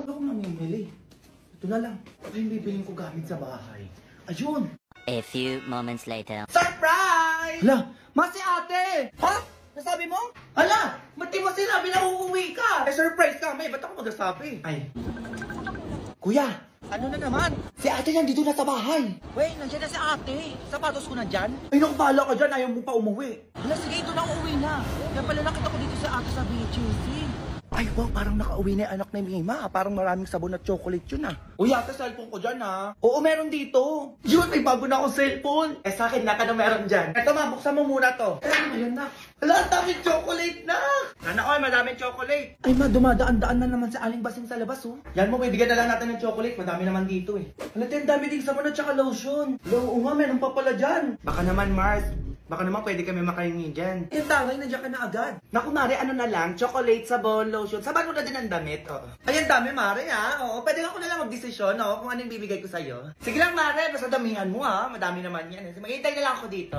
talaga ako mamimili. Ito na lang. Ito yung bibiling ko gamit sa bahay. Ayun! A few moments later. Surprise! Hala, masi ate! Ha? Nasabi mo? Hala, ba't di mo sinabi na uuwi ka? Eh, surprise ka, may. Ba't ako magsasabi? Ay. Kuya! Ano na naman? Si ate yan, dito na sa bahay. Wait, nandiyan na si ate. Sapatos ko nandyan. Ay, naku, bahala ka dyan. Ayaw mo pa umuwi. Hala, sige, ito na uuwi na. Kaya pala nakita ko dito si ate sa BHC. Ay, wow, parang nakauwi na yung anak ni Mima. Parang maraming sabon at chocolate yun ah. Uy, ate, cellphone ko dyan ah. Oo, meron dito. Yun, may bago na akong cellphone. Eh, sa akin, naka na meron dyan. Eto ma, buksan mo muna to. Eh, ano yan na? Hala, ang daming chocolate na. Sana all, madaming chocolate. Ay ma, dumadaan-daan na naman sa aling basing sa labas oh. Yan mo, bibigyan na lang natin ng chocolate. Madami naman dito eh. Hala, ang dami ding sabon at saka lotion. Oo nga, meron pa pala dyan. Baka naman, Mars. Baka naman pwede kami makahingi dyan. Yung tangay, nandiyan ka na agad. Naku, Mare, ano na lang, chocolate, sabon, lotion. Saban mo na din ang damit, oo. Ay, ang dami, Mare, ha? Oo, pwede ako na lang magdesisyon, oo, kung ano yung bibigay ko sa'yo. Sige lang, Mare, basta damihan mo, ha? Madami naman yan. Maghihintay na lang ako dito.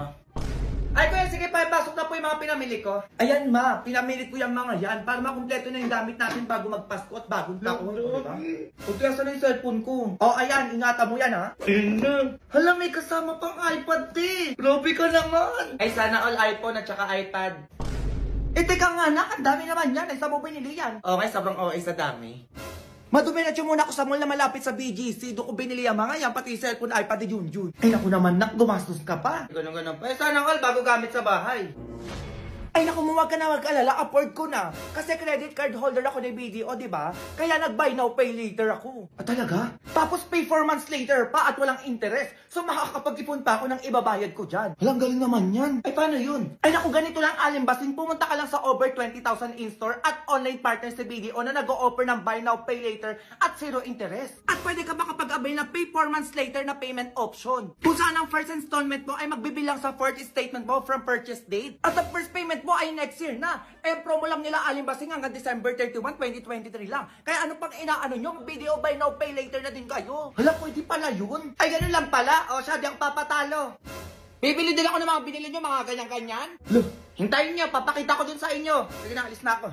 Ay, kuya, sige pa, pasok na po yung mga pinamili ko. Ayan, ma, pinamili ko yung mga yan para makumpleto na yung gamit natin bago magpasko at bagong taon. Diba? O, kaya saan yung cellphone ko? O, ayan, ingatan mo yan, ha? Ayun. Hala, may kasama pang iPad, te. Grabe ka naman. Ay, sana all iPhone at saka iPad. Eh, teka nga, anak, ang dami naman yan. Ay, saan mo binili yan? Okay, sobrang okay sa dami. Maduminatyo muna ako sa mall na malapit sa BGC. Doon ko binili ang mga yan, pati cellphone, iPad ni Junjun. Ay naku naman, nak, gumastos ka pa. Ganun pa. Eh, sana all bago gamit sa bahay. Ay naku, huwag ka na mag-alala, afford ko na. Kasi credit card holder ako ni BDO, di ba? Kaya nag-buy now, pay later ako. Ah, talaga? Tapos pay 4 months later pa at walang interest. So makakapag-ipon pa ako ng ibabayad ko dyan. Walang galing naman yan. Ay, paano yun? Ay naku, ganito lang, Alimbasing. Pumunta ka lang sa over 20,000 in-store at online partner sa BDO na nag-o-offer ng buy now, pay later at zero interest. At pwede ka makapag-avail ng pay 4 months later na payment option. Kung saan ang first installment mo ay magbibilang sa fourth statement mo from purchase date. At ang first payment mo ay next year na. Eh, promo lang nila Alimbasing hanggang December 31, 2023 lang. Kaya ano pang inaano nyo? Video buy now, pay later na din kayo. Hala, pwede pala yun. Ay, ganun lang pala. O, siya, di ang papatalo. Bibili din ako ng mga binili nyo, mga ganyan-ganyan. Look, hintayin nyo, papakita ko dun sa inyo. Sige na, alis na ako.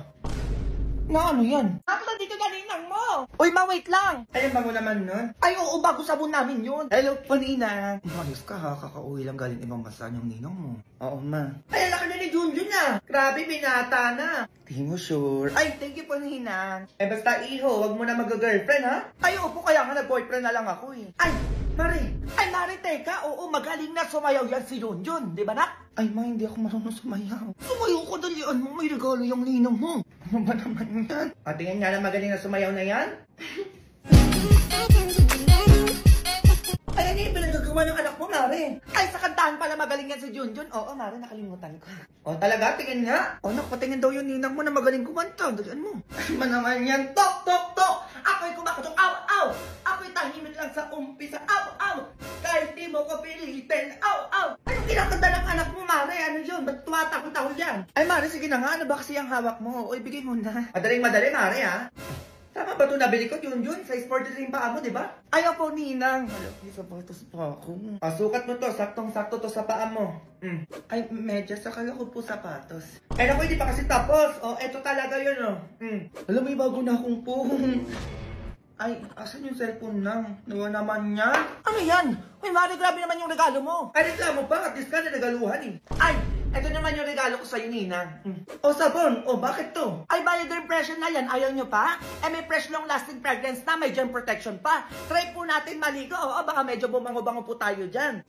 Na ano yan? Nakita dito na ninang mo. Uy, ma, wait lang. Ayun, bago naman nun. Ay, oo, bago sabon namin yun. Hello po, Nina. Umayos ka ha, kakauwi lang galing ibang bansa yung ninang mo. Oo, ma. Ay, laki na ni Junjun na. Grabe, binata na. Di mo sure. Ay, thank you po, Nina. Eh, basta iho, wag mo na mag-girlfriend, ha? Ay, opo, kaya nga nag-boyfriend na lang ako eh. Ay, Mari. Ay, Mari, teka. Oo, magaling na sumayaw yan si Junjun. Di ba, nak? Ay, ma, hindi ako marunong sumayaw. Sumayaw ko, dalian mo. May regalo yung ninang mo. Ano ba naman yan? O, tingin nga na magaling na sumayaw na yan. Ay, ano yung pinagagawa ng anak mo, Mari? Ay, sa kantahan pala magaling yan si Junjun. Oo, Mari, nakalimutan ko. O, talaga? Tingin nga. O, napatingin daw yung ninang mo na magaling kumanta. Dalian mo. Ay, ba naman yan? Tok, tok, tok! Ako'y kumakatok. Aw, aw! Ako'y tahimik lang sa umpisa. Aw, aw! Kahit di mo ko pilitin. Aw, aw! Anong kinakanta ng anak mo, Mari? Ano yun? Ba't tumatakot-takot yan? Ay, Mari, sige na nga. Ano ba kasi ang hawak mo? O, ibigay mo na. Madaling-madali, Mari, ha? Tama ba ito nabili ko, Junjun? Size 43 yung paa mo, di ba? Ayaw po, Ninang. Ayaw, isa pa ito sa paa ko. Sukat mo to. Saktong-sakto to sa paa mo. Ay, medyas. Akala ko po sapatos. Ay, naku, hindi pa kasi tapos. O, eto talaga yun, o. Alam, may bago na akong phone. Ay, asan yung cellphone lang? Nawa naman yan. Ano yan? Uy, Mari, grabe naman yung regalo mo. Ay, reklamo pa. At least ka na nagaluhan, eh. Ay! Ito naman yung regalo ko sa'yo, Ninang. O, sabon. O, bakit to? Ay, valid impression na yan. Ayaw nyo pa? Eh, may fresh long-lasting fragrance na. May germ protection pa. Try po natin maligo. O, baka medyo bumango-bango po tayo dyan.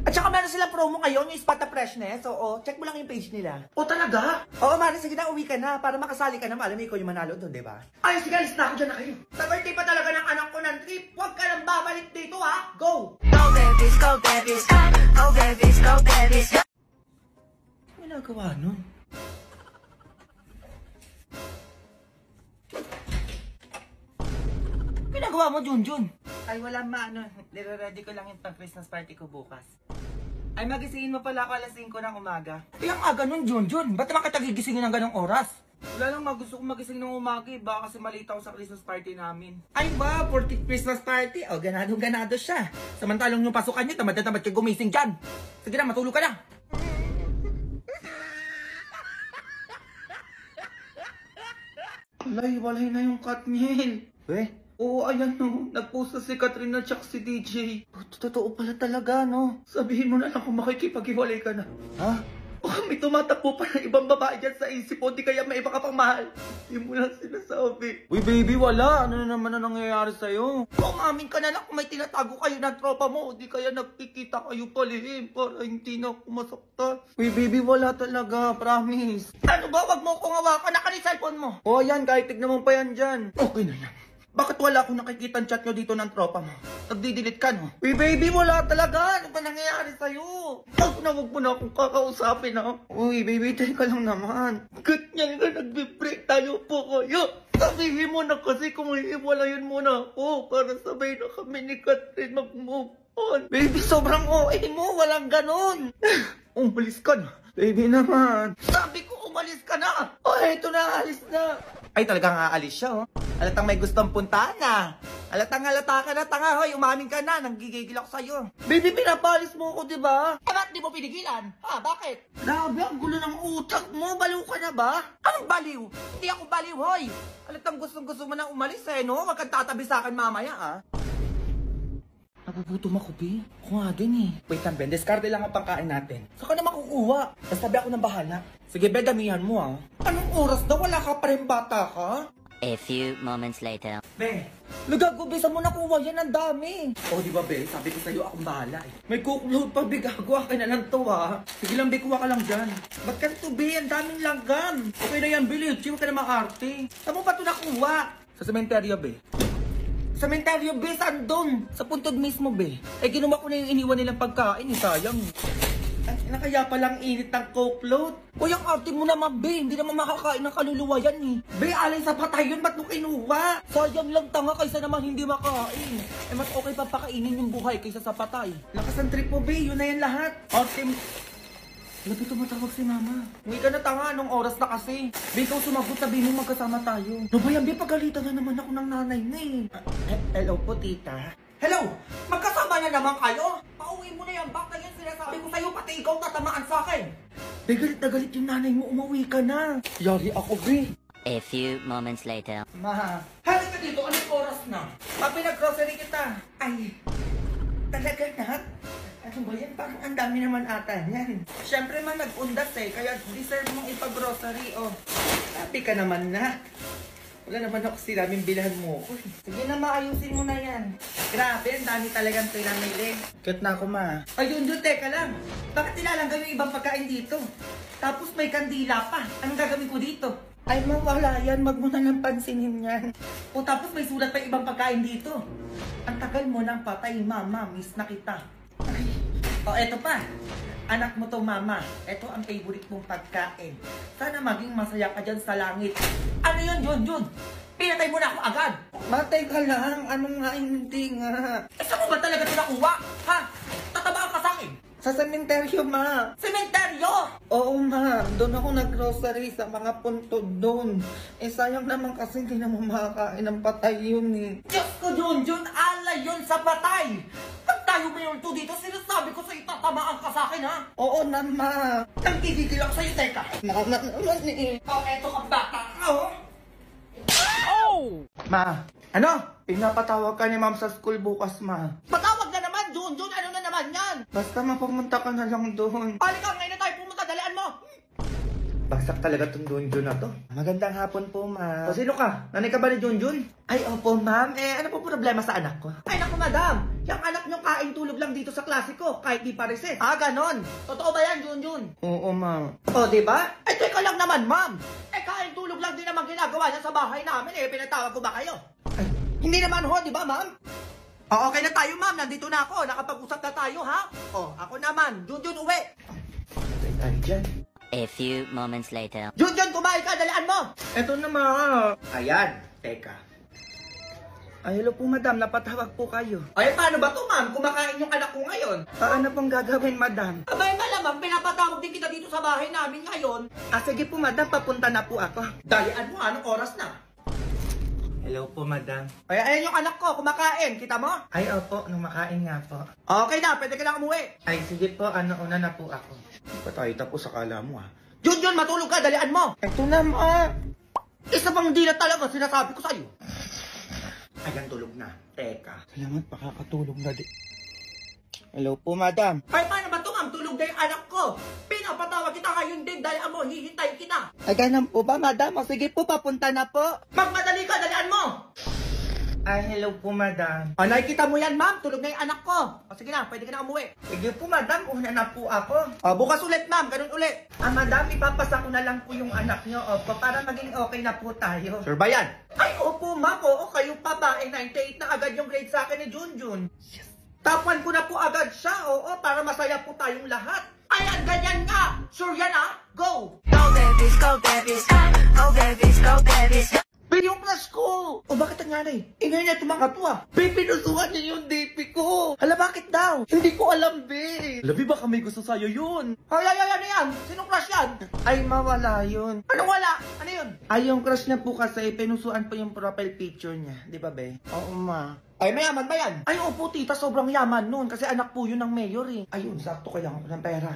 At saka meron silang promo ngayon, yung Spot the Freshness. Oo, check mo lang yung page nila. O, talaga? Oo, Mari, sige na, uwi ka na. Para makasali ka na. Malamig ko yung manalo doon, diba? Ay, sige, alis na ako dyan na kayo. Sa birthday pa talaga ng anak ko ng trip. Huwag ka nang babalik dito, ha? Go! Go babies, go babies, go babies, go babies. Ginagawa nun? Ginagawa mo, Junjun? Ay, wala ma, ano, nire-ready ko lang yung pang-Christmas party ko bukas. Ay, magisingin mo pala ako alas 5 ng umaga. Ay, ang aga nun, Junjun. Ba't naman kita gigisingin ng ganong oras? Wala lang, gusto ko magising ng umaga eh. Baka kasi malita ako sa Christmas party namin. Ay ba, 40th Christmas party? O, ganado-ganado siya. Samantalong yung pasukan niyo, tamad-tamad kayo gumising dyan. Sige na, matulog ka na. Walay na yung Katniel. Oo, ayan no. Nag-post na si Catherine at saka si DJ. Totoo pala talaga, no? Sabihin mo na lang kung makikipag-iwalay ka na. Ha? Oh, may tumatakbo pa ng ibang babae dyan sa isip mo. Di kaya may iba ka pang mahal. Hindi mo lang sinasabi. Uy, baby, wala. Ano na naman na nangyayari sa'yo? Umamin ka na lang kung may tinatago kayo ng tropa mo. Di kaya nagkikita kayo palihim para hindi na ako masaktan. Uy, baby, wala talaga. Promise. Ano ba? Wag mo akong hawakan. Naka ni cellphone mo. Oh, yan. Kahit tignan mo pa yan dyan. Okay na yan. Bakit wala akong nakikita chat nyo dito ng tropa mo? Nagdi-delete ka, no? Uy, baby, wala talaga. Ano ba nangyayari sa'yo? Wag mo na akong kakausapin, ha? Uy, baby, teka lang naman. Ganyan ka, nagbe-break tayo po kayo. Sabihin mo na kasi kung iiwalayan mo na ako para sabay na kami ni Catherine mag-move on. Baby, sobrang OA mo. Walang ganon. Umalis ka na. Baby naman. Sabi ko, umalis ka na. Oh, eto na, alis na. Ay, talagang aalis siya, oh. Halatang may gustong puntahan na. Halatang halata ka na, tanga, hoy. Umamin ka na. Nanggigigil ako sa'yo. Baby, pinapalis mo ako, diba? Eh, bakit di mo pinigilan? Ha, bakit? Grabe, ang gulo ng utak mo. Baliw ka na ba? Anong baliw? Hindi ako baliw, hoy. Halatang gustong-gusto mo na umalis, eh, no? Wag kang tatabi sa akin mamaya, ha? Nagugutom ako, B. Ako nga din, eh. Wait lang, Ben. Discarte lang ang pangkain natin. Saan ka na makukuha? Basta sabi ako ng bahala. Sige, Ben, damihan mo, ah. Anong oras daw? Wala ka pa rin bata ka? A few moments later. Be, nagago, Be. Saan mo nakuha yan? Ang dami. Oh, di ba, Be? Sabi ko sa'yo, akong bahala, eh. May cookload pa, Be. Gago, akin na lang to, ha. Sige lang, Be. Kuha ka lang dyan. Ba't ka to, Be? Ang daming langgam. Okay na yan, Be. Chill ka na makarte. Saan mo pa ito nakuha? Sa sementeryo, Be. Sementeryo, Be, saan doon? Sa puntod mismo, Be. Eh, kinuha ko na yung iniwan nilang pagkain, eh, sayang. Ay, kaya palang init ng coke float. Uy, ang arte mo naman, Be. Hindi naman makakain ng kaluluwa yan, eh. Be, alay sa patay yun, ba't mo kinuha? Sayang lang, tanga, kaysa naman hindi makain. Eh, mas okay pa pakainin yung buhay kaysa sa patay. Lakas ang trip mo, Be. Yun na yan lahat. Arte mo. Labi tumatawag si Mama. Uwi ka na, tanga. Anong oras na kasi? Be, ikaw sumagot, sabihin mo magkasama tayo. No ba yan, Be? Pagalitan na naman ako ng nanay na, eh. Hello po, tita. Hello! Magkasama na naman kayo? Pauwi mo na yan. Baka yan sinasabi ko sa'yo, pati ikaw tatamaan sa akin. Be, galit na galit yung nanay mo. Umuwi ka na. Yari ako, Be. A few moments later. Ma, halika dito. Anong oras na? Pinag-grocery kita. Ay, talaga na? Ano ba yan? Parang ang dami naman ata yan. Siyempre man nag-undas eh, kaya deserve mong ipag-grocery, oh. Happy ka naman na. Wala naman ako sinabing bilhan mo ko. Sige na, maayusin mo na yan. Grabe, ang dami talagang pinamili. Cute na ako, ma. Ayun, teka lang. Bakit nilalanggan yung ibang pagkain dito? Tapos may kandila pa. Anong gagawin ko dito? Ay, mawala yan. Wag mo na lang pansinin yan. O tapos may sulat pa yung ibang pagkain dito. Ang tagal mo nang patay, mama. Miss na kita. Ay. O, eto pa. Anak mo to, mama. Ito ang favorite mong pagkain. Sana maging masaya ka dyan sa langit. Ano yun, Junjun? Pinatay mo na ako agad. Matay ka lang. Ano nga, hindi nga. Eh, saan mo ba talaga ito nakuha? Ha? Tatabaan ka sa akin? Sa sementeryo, ma. Sementeryo? Oo, ma. Doon ako nag-grocery sa mga puntod doon. Eh, sayang naman kasi hindi naman makakain ng patay yun, eh. Diyos ko, Junjun. Alay yun sa patay. Pag tayo mayroon to dito, sinasabi ko sa'yo, tatamaan ka sa akin, ha? Oo na, ma. Nagkikigil ako sa'yo, teka. Mama naman, eh. Oh, eto ka bata ka, oh. Oh! Ma, ano? Pinapatawag ka ni ma'am sa school bukas, ma. Patawag na naman, Junjun. Ano na naman yan? Basta mapumunta ka na lang doon. Halika, ngayon na tayo pumunta. Dalian mo. Bagsak talaga tong Junjun na to. Magandang hapon po, ma'am. O, sino ka? Nanay ka ba ni Junjun? Ay, opo, ma'am. Eh, ano po problema sa anak ko? Ay, naku, madam. Yung anak niyong kain tulog lang dito sa klase ko, kahit di pa reset. Ah, ganon. Totoo ba yan, Junjun? Oo, ma'am. O, diba? Eh, teka lang naman, ma'am. Eh, kain tulog lang din naman ginagawa niya sa bahay namin. Eh, pinatawag ko ba kayo? Ay, hindi naman ho, di ba, ma'am? O, okay na tayo, ma'am. Nandito na ako. Nakapag-usap na tayo, ha? O, ako naman. Junjun, uwi. Ay, dyan. A few moments later. Junjun, kumain ka! Dalian mo! Eto na, ma. Ayan. Teka. Ay, hello po, madam. Napatawag po kayo. Ay, paano ba to, ma'am? Kumakain yung anak ko ngayon. Paano pong gagawin, madam? Abay, malamang. Pinapatawag din kita dito sa bahay namin ngayon. Ah, sige po, madam. Papunta na po ako. Dalian mo, anong oras na? Hello po, madam. Ay, ayan yung anak ko. Kumakain. Kita mo? Ay, opo. Nung makain nga po. Okay na. Pwede ka na umuwi. Ay, sige po. Una na po ako. Hindi pa tayo tapos sa kala mo, ha? Junjun, matulog ka. Dalian mo. Eto na, ma. Isa pang di na talaga sinasabi ko sa'yo. Ayan, tulog na. Teka. Salamat, makakatulog na din. Hello po, madam. Ay, paano ba ito, ma'am? Tulog na yung anak ko. Pinapatawag kita ngayon din dahil amo, hihintay kita. Ay, ganun po ba, madam? O, sige po, papunta na po. Magmadali ka, dalian mo. Ay, hello po, madam. O, nakikita mo yan, ma'am? Tulog na yung anak ko. O, sige na, pwede ka na umuwi. Sige po, madam. Una na po ako. O, bukas ulit, ma'am. Ganun ulit. Ah, madam, ipapasa ko na lang po yung anak nyo. Opo, para maging okay na po tayo. Sure ba yan? Ay, opo, ma'am. Oo, kayo pa ba? 98 na agad yung grade sa akin ni Junjun. Yes. Tapuan ko na po agad siya, oo, para masaya po tayong lahat. Ayan, ganyan nga! Sure yan, ah? Go! Go babies, go babies. Oh babies, go babies. Babe, yung crush ko! O, bakit nangyari? Ingay niya tumakato, ah. Babe, pinusuhan niya yung DP ko. Hala, bakit daw? Hindi ko alam, babe. Labi, baka may gusto sa'yo yun. Ay, ano yan? Sinong crush yan? Ay, mawala yun. Anong wala? Ano yun? Ay, yung crush niya po kasi, pinusuan po yung profile picture niya. Di ba, babe? Oo, ma. Ay, mayaman ba yan? Ay, opo, tita, sobrang yaman nun. Kasi anak po yun ng mayor, eh. Ayun, sakto kaya ako ng pera.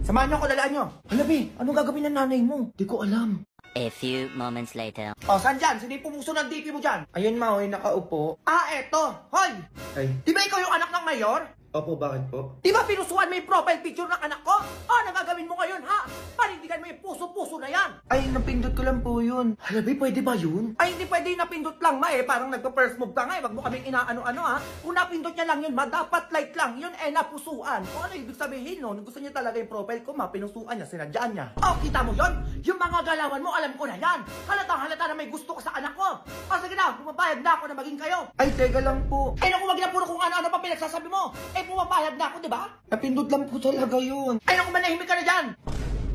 Samahan niyo ako, dalaan niyo. Hala, babe, anong gagawin ng nanay mo? Di ko alam. A few moments later. Oh, saan dyan? Sino yung pumuso ng DP mo dyan? Ayun, ma, hoy, nakaupo. Ah, eto. Hoy! Ay. Di ba ikaw yung anak ng mayor? Opo, bakit po? Di ba pinusuan mo yung profile picture ng anak ko? Ah, nagagawin mo ngayon, ha? Panindigan mo yung puso-puso na yan. Ay, napindot ko lang po yun. Halabi, pwede ba yun? Ay, hindi pwede yung napindot lang, ma, eh. Parang nagpa-first move ka nga, eh. Wag mo kaming inaano-ano, ha? Kung napindot niya lang yun, ma, dapat light lang. Yun, eh, napusuan. O ano ibig sabihin, no? Gusto niya talaga yung profile ko, ma, pinusuan niya, sinadyaan niya. Oh, kita mo yun? Yung mga galawan mo, alam ko na yan. Halata na may gusto ko sa anak ko. O, sige na, pumapayag na ako na maging kayo. Ay, teka lang po. Ay, naku, wag na puro kung ano-ano pa pinagsasabi mo. Eh, pumapayag na ako, di ba? Napindot lang po talaga yun. Ay, naku, manahimik ka na dyan.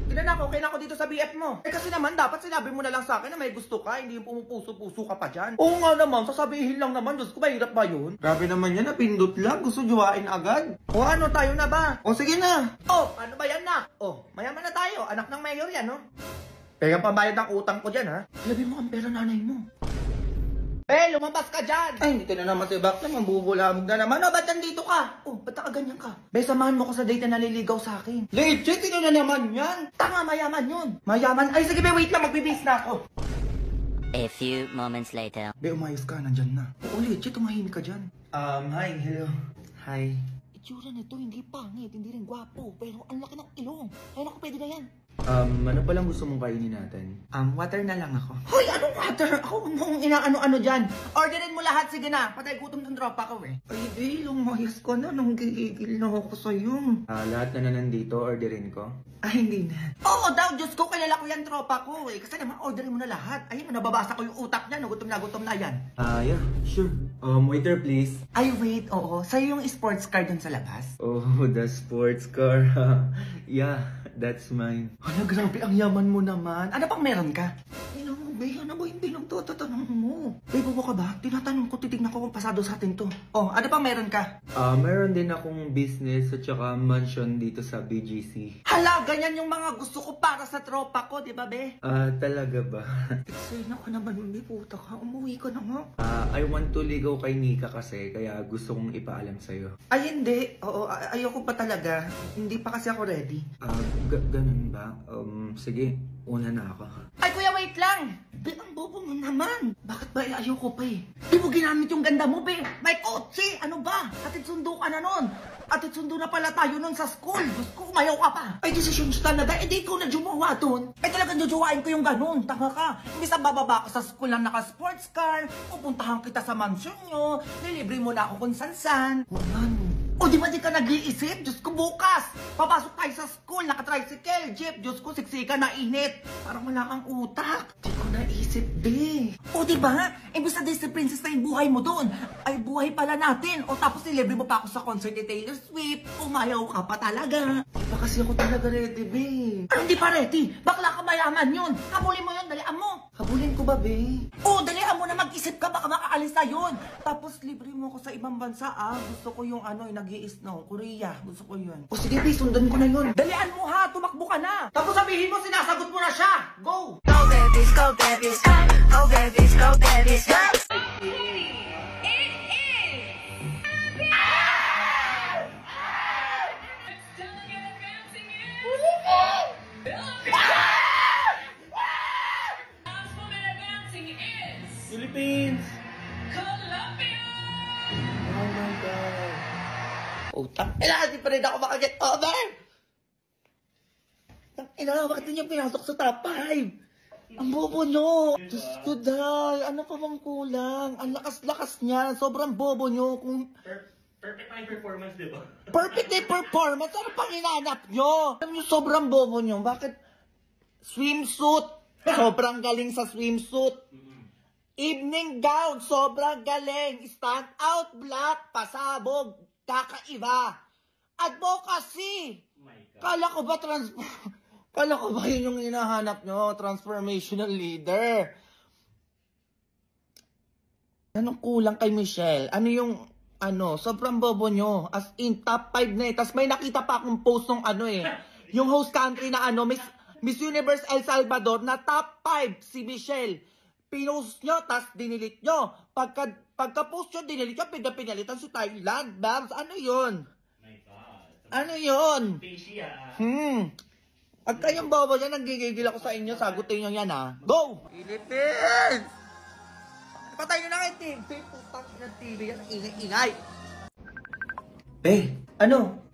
Tignan ako, okay na ako dito sa BF mo. Eh, kasi naman, dapat sinabi mo na lang sa akin na may gusto ka, hindi yung pumupuso-puso ka pa dyan. Oo nga naman, sasabihin lang naman. Diyos ko, mahirap ba yun? Grabe naman yan, napindot lang. Gusto juwain agad. O ano, tayo na ba? O sige na. O, ano ba yan na? O, mayaman na tayo. Anak ng mayor yan, no? Kaya pambayad ng utang ko dyan, ha? Labi mo ang pera nanay mo. Eh, lumabas ka dyan! Ay, hindi ka na naman si Bakla, mambubulamog na naman. O, ba't nandito ka? Oh, ba't nakaganyan ka? Be, samahan mo ko sa date na naliligaw sa akin. Legit, sino na naman yan? Tanga, mayaman yun. Mayaman? Ay, sige be, wait lang, magbibis na ako. A few moments later. Be, umayos ka, nandyan na. Oo, legit, tumahimik ka dyan. Hi, hello. Hi. Itsura nito, hindi pangit, hindi rin gwapo, pero ang laki ng ilong. Ay, naku, pwede na yan. Ano palang gusto mong kainin natin? Water na lang ako. Hoy, anong water? Ako nung inaano-ano dyan. Orderin mo lahat, sige na. Patay gutom ng tropa ko eh. Ay, di, lumayas ko na nung gigigil na ako sa'yo. Lahat na nandito, orderin ko. Ay, hindi na. Oo daw, Diyos ko, kilala ko yan tropa ko eh. Kasi naman, orderin mo na lahat. Ayun, nababasa ko yung utak niya. Gutom na yan. Yeah, sure. Waiter please. Ay, wait, oo. Sa'yo yung sports car dun sa labas? Oh, the sports car. Yeah, that's mine. Hala, grabe, ang yaman mo naman. Ano pang meron ka? Ano ba yung pinagtatanong mo? Babe, bubo ka ba? Tinatanong ko, titignan ko kung pasado sa atin to. Oh, ano pang meron ka? Meron din akong business at saka mansion dito sa BGC. Hala, ganyan yung mga gusto ko para sa tropa ko, di ba, be? Talaga ba? Explain ako naman, hindi puta ka. Umuwi ka na nga. I want to ligaw kay Nika kasi, kaya gusto kong ipaalam sa'yo. Ay, hindi. Oo, ayoko pa talaga. Hindi pa kasi ako ready. Ganun ba? Sige, una na ako. Ay, kuya, wait lang! Be, ang bobo mo naman. Bakit ba ayoko pa eh? Di mo ginamit yung ganda mo, be. May kotse, ano ba? Atid sundo ka na nun. Atid sundo na pala tayo nun sa school. Diyos ko, umayaw ka pa. Ay, desisyon talaga. Eh, di ikaw na jumawa dun. Eh, talagang jujuwain ko yung ganun. Tanga ka. Imbis na bababa ka sa school na naka-sports car, pupuntahan kita sa mansion nyo, nilibre mo na ako kung san-san. O, o, di ba di ka nag-iisip? Diyos ko, bukas! Papasok tayo sa school, naka-tricycle, jeep. Diyos ko, siksika na init. Parang wala kang utak. Di ko naisip, be. O, di ba? Imbis na Disney Princess na yung buhay mo doon, ay buhay pala natin. O, tapos nilibre mo pa ako sa concert ni Taylor Swift. Umayaw ka pa talaga. Di ba kasi ako talaga ready, be? Ano hindi pa ready? Bakla ka mayaman yun. Habulin mo yun, dalian mo. Habulin ko ba, be? O, dalian mo na mag-isip ka, baka makaalis na yun. Tapos libre mo ko sa ibang bansa, Gusto ko yung ano, Korea. Gusto ko yun. O sige, be, sundan ko na yun. Dalian mo ha, tumakbo ka na. Tapos sabihin mo, sinasagot mo na siya. Go! Go babies, go babies. Oh babies, go babies. Philippines! Color! Utang ina, di pa rin ako makaget over! Ang ina, bakit niyo pinasok sa top 5? Ang bobo nyo! Diyos ko, day! Ano pa bang kulang? Ang lakas-lakas niya! Sobrang bobo nyo! Kung... Perfect na yung performance, di ba? Perfect day performance! Ano pang hinanap nyo? Alam nyo, sobrang bobo nyo. Bakit? Swimsuit! Sobrang galing sa swimsuit. Evening gown! Sobrang galing. Stand out black. Pasabog. Kakaiba. Advocacy! My God. Kala ko ba yun yung hinahanap nyo? Transformational leader. Anong kulang kay Michelle? Ano yung, sobrang bobo nyo. As in, top 5 na eh. Tapos may nakita pa akong post ng yung host country na Miss Universe El Salvador na top 5 si Michelle. Pinost nyo, tas dinilit nyo. Pagka-post nyo, dinilit nyo, pinalitan si Thailand. Babs, ano yun? My God. Ano yun? Fishy, ah. At kayong bobo dyan, nanggigigil ako sa inyo, sagutin nyo yan ha. Go! Philippines! Patay nyo na kayo, TV. Putang ng TV yan, ingay-ingay. Be,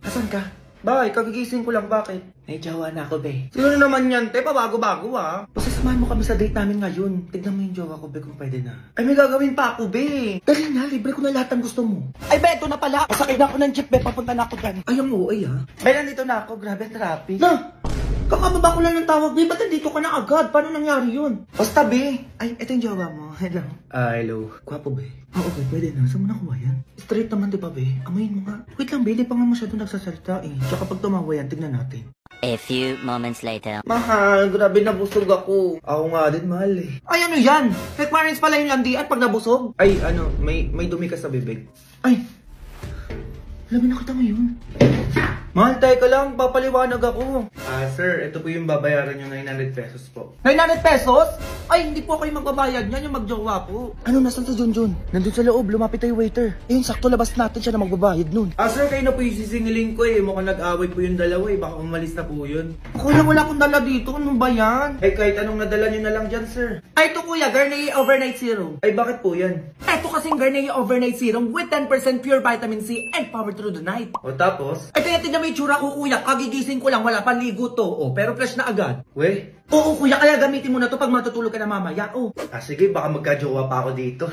Asan ka? Bakit? Kagigising ko lang, bakit? May jowa na ako, be. Sino naman yan, te? Pabago-bago, ha? Basta samahan mo kami sa date namin ngayon. Tignan mo yung jowa ko, be, kung pwede na. Ay, may gagawin pa ako, be. Dali na, libre ko na lahat ng gusto mo. Ay, be, ito na pala. Masakay na ako ng jeep, be. Papunta na ako dyan. Ay, ang uay, ha? Be, nandito na ako. Grabe ang traffic. Na! Kakababa ko lang ng tawag, be. Ba't nandito ka na agad? Paano nangyari yun? Basta, be. Ay, ito yung jowa mo. Hello. Hello. Gwapo, be. Okay, pwede na. Saan mo nakuha yan? Straight naman, di ba, be? Amayin mo nga. Wait lang, be. Di pa nga masyado nagsasalita, eh. Tsaka pag tumawa yan, tignan natin. A few moments later. Mahal, grabe nabusog ako. Ako nga din, mahal, eh. Ay, ano yan? Requirements pala yung landian pag nabusog? Ay, may dumi ka sa bibig. Ay, alam mo, nakita mo yun. Mahal, tayo ka lang, papaliwanag ako. Sir, ito po yung babayaran nyo, 900 pesos po. 900 pesos? Ay, hindi po kayo magbabayad niyan, yung magjowa po. Ano, nasan si Junjun? Nandun sa loob, lumapit tayo waiter. Ayun, sakto labas natin siya na magbabayad nun. Sir, kayo na po yung sisingilin ko eh. Mukhang nag-away po yung dalawa eh, baka umalis na po yun. Kuya, wala akong dala dito, ano ba yan? Eh, kahit anong nadala nyo na lang dyan, sir. Ay, ito kuya, Garnier Overnight Serum. Ay, bakit po yan? Ito kasing Garnier Overnight Serum with 10% pure vitamin C and power through the night. O tapos? Ay, kaya tignan mo yung tsura ko, kuya. Kagigising ko lang, wala pang ligo to. O, pero fresh na agad. We? Oo, kuya, kaya gamitin mo na to pag matutulog ka na mamaya. O. Sige, baka magka-jowa pa ako dito.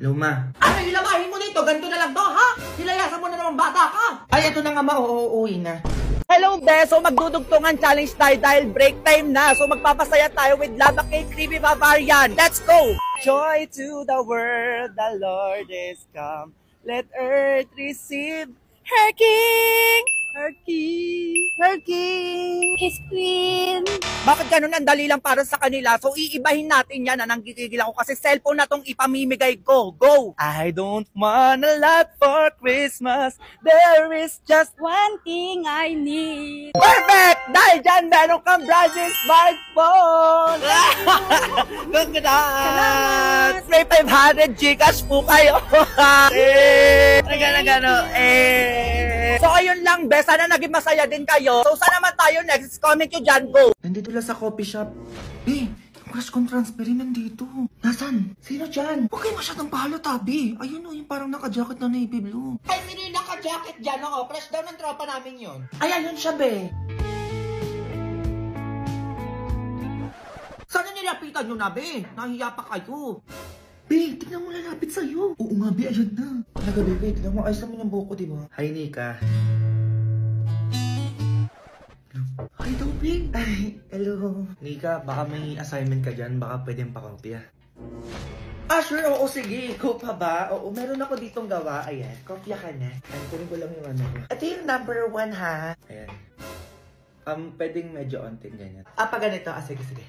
Luma. Ano yung lamahin mo dito? Ganito na lang to, ha? Nilayasan mo na naman bata ka. Ay, ito na nga, uuwi na. Hello, be! So, magdudugtungan challenge tayo dahil break time na. So, magpapasaya tayo with Lava Cake Creamy Bavarian. Let's go! Joy to the world, the Lord is come. Let earth receive her King! Her King! Her King! His Queen! Bakit ganun ang dali lang para sa kanila? So, iibahin natin yan na nanggigigil ako kasi cellphone na tong ipamimigay ko. Go! I don't want a lot for Christmas. There is just one thing I need. Perfect! Dahil dyan, meron kang brand new smartphone! Salamat! May 500 Gcash po kayo! So, ayun lang, best. Sana naging masaya din kayo. So, saan naman tayo next? Comment nyo dyan, go! Nandito lang sa coffee shop. Eh, yung crush kong transferin nandito. Nasaan? Sino dyan? Huwag kayo masyadong palo, tabi. Ayun o, yung parang naka-jacket na navy blue. Ay, sino yung naka-jacket dyan? Oo, fresh daw ng tropa namin yun. Ay, ayun siya, be. Sana nilapitan nyo na, be? Nahiya pa kayo. Be, tignan mo lalapit sa'yo. Oo nga, be, ayun na. Talaga, be, tignan mo. Ayos naman yung buhok ko, diba? Hi, Nika. Hi, Dobby! Ay, hello. Nika, baka may assignment ka dyan. Baka pwedeng pakopya. Sure. Oo, sige. Ikaw pa ba? Oo, meron ako ditong gawa. Ayan, kopya ka na. Ayan, kunin ko lang yung ano ko. Ito yung number 1, ha? Ayan. Pwedeng medyo onting ganyan. Pa ganito. Sige.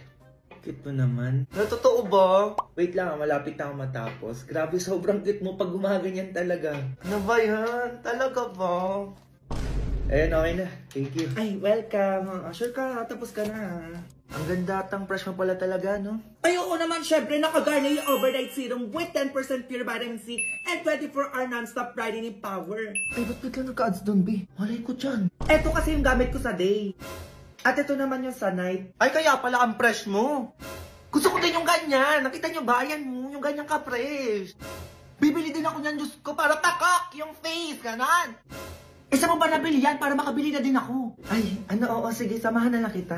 Cute mo naman. Totoo ba? Wait lang, malapit na ako matapos. Grabe, sobrang cute mo pag gumaganyan talaga. Ano ba yan? Talaga ba? Ayun, okay na. Thank you. Ay, welcome. Sure ka, tapos ka na. Ang ganda tang brush mo pala talaga, no? Ay, oo naman, syempre, nakagarnier yung overnight serum with 10% pure vitamin C and 24-hour non-stop brightening power. Ay, ba't bigla nagka-ads doon, be? Malay ko dyan. Eto kasi yung gamit ko sa day. At ito naman yung sa night. Ay, kaya pala ang fresh mo. Gusto ko din yung ganyan. Nakita nyo ba? Ayan mo, yung ganyan ka fresh. Bibili din ako niyan, Diyos ko, para takak yung face, ganon. Isa mo ba nabili yan para makabili na din ako? Ay, oo, sige, samahan na lang kita.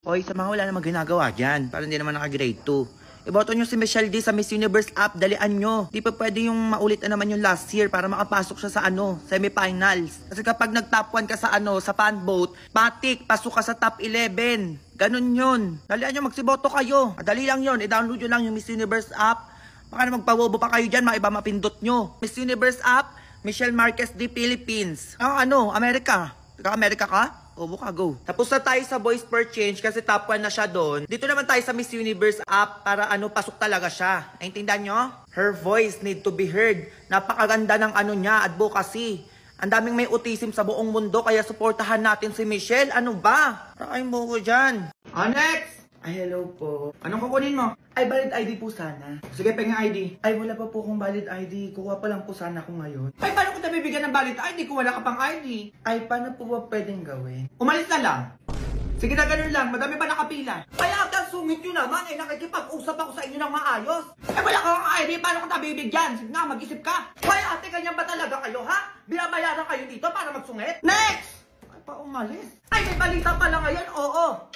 Hoy, sa mga wala namang ginagawa dyan, para hindi naman naka-grade 2. Iboto nyo si Michelle D sa Miss Universe app, dalian nyo. Di pa pwede yung maulit na naman yung last year para makapasok siya sa semifinals. Kasi kapag nag-top 1 ka sa sa fan vote, patik, pasok ka sa top 11. Ganun yun. Dalian nyo, magsiboto kayo. Dali lang yun, i-download nyo lang yung Miss Universe app. Baka na magpabobo pa kayo dyan, mga iba mapindot nyo. Miss Universe app, Michelle Marquez D Philippines. America. Taga-America ka? O, buka, go. Tapos na tayo sa voice per change kasi top 1 na siya doon. Dito naman tayo sa Miss Universe app para pasok talaga siya. Naintindihan nyo? Her voice need to be heard. Napakaganda ng niya, advocacy. Ang daming may autism sa buong mundo kaya suportahan natin si Michelle. Ano ba? Rakain mo ko dyan. Next! Ay, hello po. Anong kukunin mo? Ay, valid ID po sana. Sige, pengen ID. Ay, wala pa po akong valid ID. Kuha pa lang po sana ako ngayon. Ay, paano ko nabibigyan ng valid ID kung wala ka pang ID? Ay, paano po ba pwedeng gawin? Umalis na lang. Sige na, ganun lang. Madami pa nakapila. Kaya agad sungit nyo naman. Nakikipag-usap ako sa inyo ng maayos. Ay, wala kang ID. Paano ko nabibigyan? Sige nga, mag-isip ka. Kaya ate, ganyan ba talaga kayo, ha? Binabayaran kayo dito para magsungit? Next! Ay, pa umalis. Ay, may balita pala ngayon. Oo.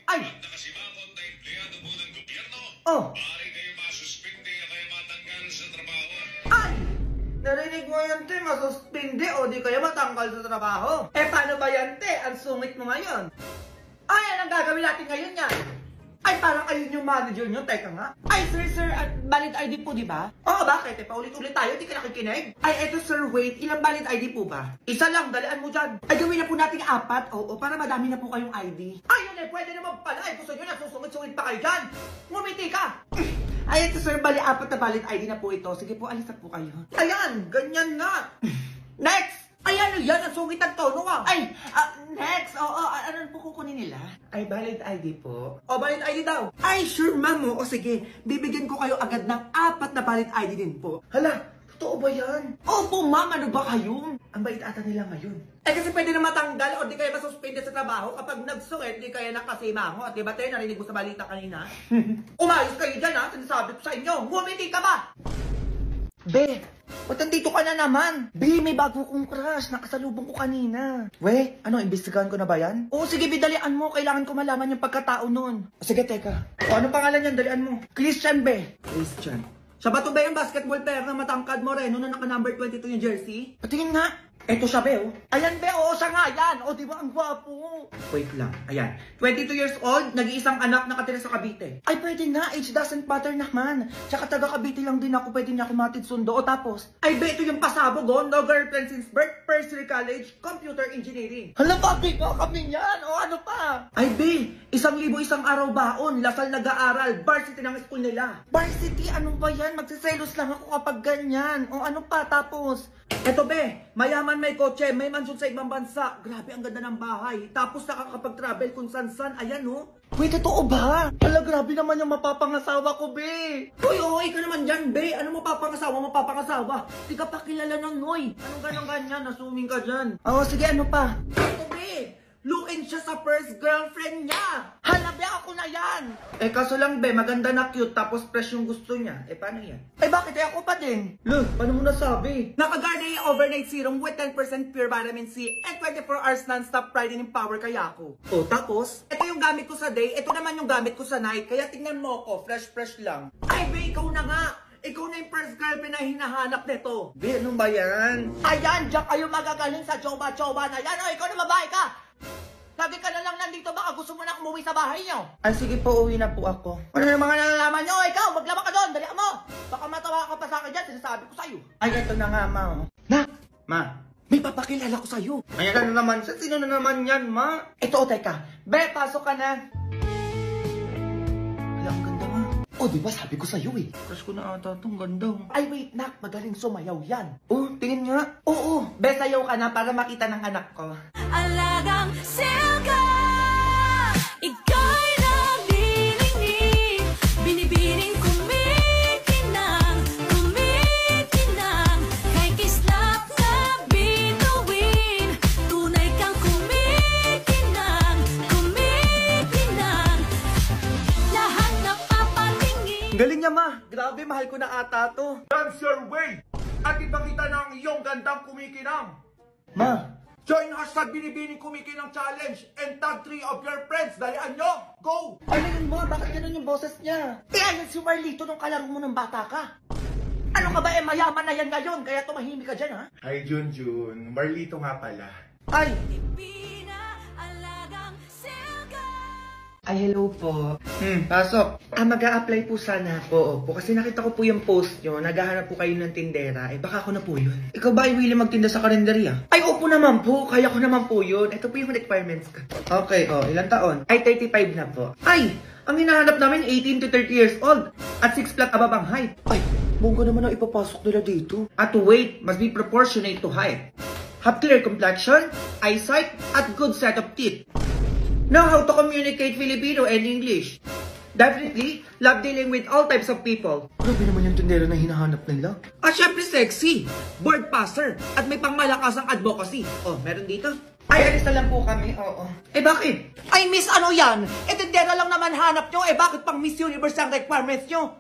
Ay! Nakasimamon na empleyado mo ng gobyerno, Oh! maaari kayo masuspindi o kaya matanggal sa trabaho. Ay! Narinig mo yan, te, masuspindi o di kaya matanggal sa trabaho. Paano ba yan, te? Ang sungit mo ngayon. Ay, anong gagawin natin ngayon yan? Ay, parang ayun yung manager nyo. Teka nga. Ay, sir, valid ID po, di ba? Oo, bakit? Paulit-ulit tayo, di ka nakikinig? Ay, eto, sir, wait. Ilang valid ID po ba? Isa lang, dalian mo dyan. Ay, gawin na po natin 4. Oo, para madami na po kayong ID. Ay, yun pwede naman pala. Ay, gusto nyo nagsusungit-sungit pa kayo dyan. Ngumiti ka. Ay, ito, sir, 4 na valid ID na po ito. Sige po, alis na po kayo. Ayan, ganyan na. Next! Ay, ano yan? Ang sungit ang tono ah. Ay, next. Oo, ano po kukunin nila? Ay, valid ID po. O, valid ID daw. Ay, sure, ma'am. O, sige. Bibigyan ko kayo agad ng 4 na valid ID din po. Hala, totoo ba yan? Opo, ma'am. Ano ba kayo? Ang bait ata nila ngayon. Eh, kasi pwede na matanggal o di kaya masuspende sa trabaho kapag nagsungit, di kaya nakasimango. At diba tayo, narinig mo sa balita kanina? Umayos kayo dyan ha, sinasabi ko sa inyo. Ngumiti ka ba? Be, ba't nandito ka na naman? Be, may bago kong crush. Nakasalubong ko kanina. We, ano, imbestigahan ko na ba yan? Oo, sige, Be, dalian mo. Kailangan ko malaman yung pagkatao nun. O, sige, teka. O, ano pangalan yan? Dalian mo. Christian, Be. Christian. Siya ba ito ba yung basketball player na matangkad moreno na naka-number 22 yung jersey? Patingin nga. Eto siya, Be, oh. Ayan, Be, oo, siya nga yan. O, di ba, ang gwapo. Wait lang, ayan. 22 years old, nag-iisang anak nakatira sa Cavite. Ay, pwede na, age doesn't matter naman. Tsaka taga Cavite lang din ako, pwede niya ako matid sundo. O tapos, ay, Be, ito yung pasabog, oh. No girlfriend since birth, first year college, computer engineering. Hala, bakit ka kami yan? O, ano pa? Ay, Be, 1,000 isang araw baon, Lasal nag-aaral, varsity ng school nila. Varsity, ano ba yan? Magsiselos lang ako kapag ganyan. O, ano pa, tapos? Eto, Be, mayaman, may kotse, may mansyon sa ibang bansa. Grabe, ang ganda ng bahay. Tapos nakakapag-travel kung san-san. Ayan, oh. Wait, totoo ba? Ala, grabe naman yung mapapangasawa ko, Be. Uy, okay ka naman dyan, Be. Ano mapapangasawa? Di ka pa kilala ng Noy. Anong ganyan? Nasuming ka dyan. Oo, sige, ano pa? Eto, Be. Luin siya sa first girlfriend niya. Hala, Be, ako na yan. Eh, kaso lang, Be, maganda na cute, tapos fresh yung gusto niya. Eh, paano yan? Eh, bakit? Eh, ako pa din. Look, paano mo nasabi? Naka-Garnier Overnight Serum with 10% pure vitamin C and 24 hours non-stop brightening power kaya ako. O, tapos, ito yung gamit ko sa day, ito naman yung gamit ko sa night, kaya tingnan mo ako, fresh lang. Ay, Be, ikaw na nga. Ikaw na yung first girlfriend na hinahanap nito. Be, ano ba yan? Ayan, diyan kayo magagaling sa choba-choba na yan. O, ikaw na babae ka. Lagi ka na lang nandito, baka gusto mo na umuwi sa bahay niyo. Ay, sige po, uwi na po ako. Ano yung mga nalalaman niyo? Ikaw, maglaba ka doon, dalihan mo. Baka matawa ka pa sa akin dyan, sinasabi ko sa'yo. Ay, ito na nga, Ma. Oh. Nak! Ma, may papakilala ko sa'yo. Ay, ano naman siya? Sino na naman yan, Ma? Ito, teka. Be, pasok ka na. Wala, ang ganda, Ma. Oh, di ba sabi ko sa'yo eh. Crush ko na ata itong ganda. Ay, wait, Nak. Magaling sumayaw yan. Oh, tingin nga. Oo, Be, sayaw ka na para makita ng anak ko. Alagang silka, ika'y nagbibigay, binibining kumikinang, kay kislap na bituin, tunay kang kumikinang, lahat na papatingin. Galing niya na, ma. Grabe, mahal ko na ata to. That's your way. At ipakita na ang iyong gandang kumikinang. Ma, join hashtag Binibining Kumikinang Challenge and tag 3 of your friends. Dalian nyo. Go! Ano yun, ma? Bakit ganun yung boses niya? Ayan si Marlito nung kalaro mo ng bata ka. Ano ka ba, mayaman na yan ngayon, kaya tumahimik ka dyan, ha? Hi, Junjun. Marlito nga pala. Ay! Ay, hello po. Pasok. Mag-a-apply po sana ako. Opo, kasi nakita ko po yung post nyo. Naghahanap po kayo ng tindera. Baka ako na po yun. Ikaw ba ay willing magtinda sa kalendarya? Ay, opo naman po. Kaya ko naman po yun. Ito po yung requirements ko. Okay, ilang taon? Ay, 35 na po. Ay, ang hinahanap namin 18 to 30 years old. At 6 flat above ang height. Ay, bongga naman ang ipapasok nila dito. At weight must be proportionate to height. Have clear complexion, eyesight, at good set of teeth. Know how to communicate Filipino and English. Definitely, love dealing with all types of people. Grabe naman yung tindero na hinahanap nila. At syempre sexy, board passer, at may pangmalakasang advocacy. Meron dito? Ay, alis na lang po kami, oo. Bakit? Ay, miss, ano yan? Tindera lang naman hanap nyo, bakit pang Miss Universe ang requirements nyo?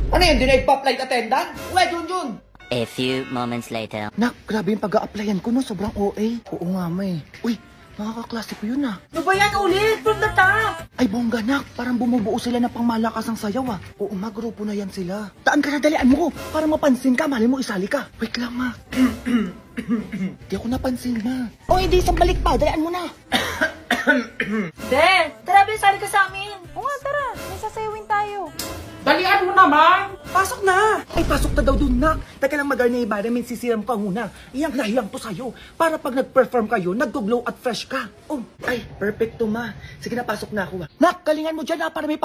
Ano yun, di na flight attendant? Junjun! A few moments later. Nak, grabe yung pag-a-applyan ko, no? Sobrang OA. Oo nga, may. Uy, nakakaklase ko yun, ah. Ano ba yan ulit? From the top! Ay, bongga, nak. Parang bumubuo sila na pangmalakas ang sayaw, ah. Oo, ma, grupo na yan sila. Daan ka na, dalian mo. Para mapansin ka, mali mo isali ka. Wait lang, ma. Di ako napansin, ma. Hindi, isang balik pa. Dalian mo na. Den, tara, sali ka sa amin. Oo nga, tara. May sasayawin tayo. Dalian mo naman! Pasok na! Ay, pasok na daw dun, nak. Teka lang, mag-arnay ba namin sisiram ka muna. Iyang nahiyang to sa'yo. Para pag nag-perform kayo, nag-glow at fresh ka. Ay, perfect to, ma. Sige na, pasok na ako, ah. Nak, galingan mo dyan, ha, para may pang